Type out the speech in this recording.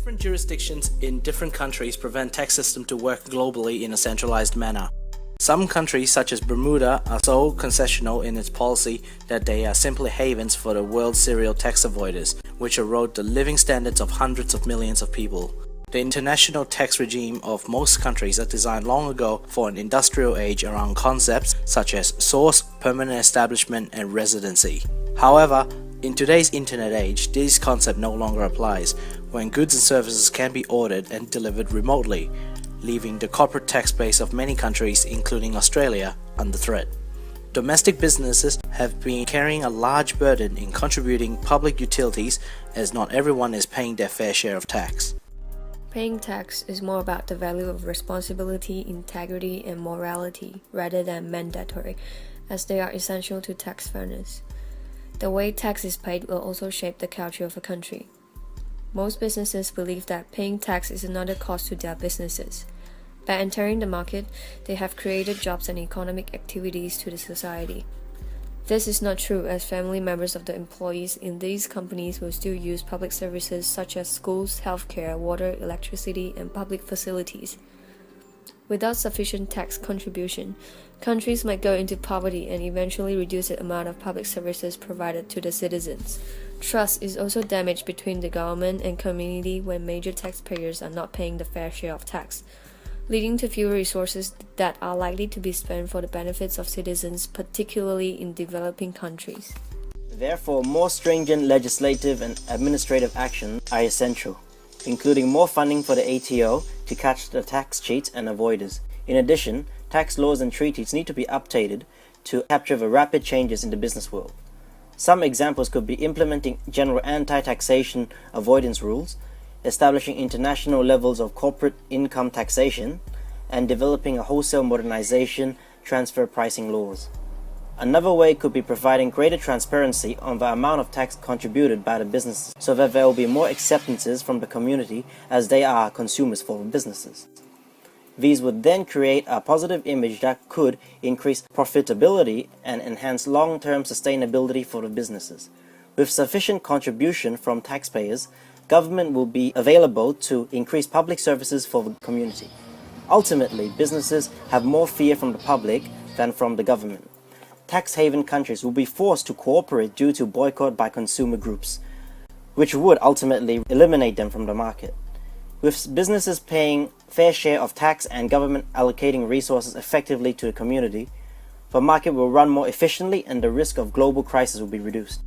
Different jurisdictions in different countries prevent tax system to work globally in a centralized manner. Some countries, such as Bermuda, are so concessional in its policy that they are simply havens for the world's serial tax avoiders, which erode the living standards of hundreds of millions of people. The international tax regime of most countries are designed long ago for an industrial age around concepts such as source, permanent establishment, and residency. However, in today's internet age, this concept no longer applies when goods and services can be ordered and delivered remotely, leaving the corporate tax base of many countries, including Australia, under threat. Domestic businesses have been carrying a large burden in contributing public utilities as not everyone is paying their fair share of tax. Paying tax is more about the value of responsibility, integrity, and morality rather than mandatory, as they are essential to tax fairness. The way tax is paid will also shape the culture of a country. Most businesses believe that paying tax is another cost to their businesses. By entering the market, they have created jobs and economic activities to the society. This is not true, as family members of the employees in these companies will still use public services such as schools, healthcare, water, electricity, and public facilities. Without sufficient tax contribution, countries might go into poverty and eventually reduce the amount of public services provided to the citizens. Trust is also damaged between the government and community when major taxpayers are not paying the fair share of tax, leading to fewer resources that are likely to be spent for the benefits of citizens, particularly in developing countries. Therefore, more stringent legislative and administrative actions are essential, including more funding for the ATO to catch the tax cheats and avoiders. In addition, tax laws and treaties need to be updated to capture the rapid changes in the business world. Some examples could be implementing general anti-taxation avoidance rules, establishing international levels of corporate income taxation, and developing a wholesale modernization transfer pricing laws. Another way could be providing greater transparency on the amount of tax contributed by the businesses so that there will be more acceptances from the community as they are consumers for the businesses. These would then create a positive image that could increase profitability and enhance long-term sustainability for the businesses. With sufficient contribution from taxpayers, government will be available to increase public services for the community. Ultimately, businesses have more fear from the public than from the government. Tax haven countries will be forced to cooperate due to boycott by consumer groups, which would ultimately eliminate them from the market. With businesses paying fair share of tax and government allocating resources effectively to the community, the market will run more efficiently and the risk of global crisis will be reduced.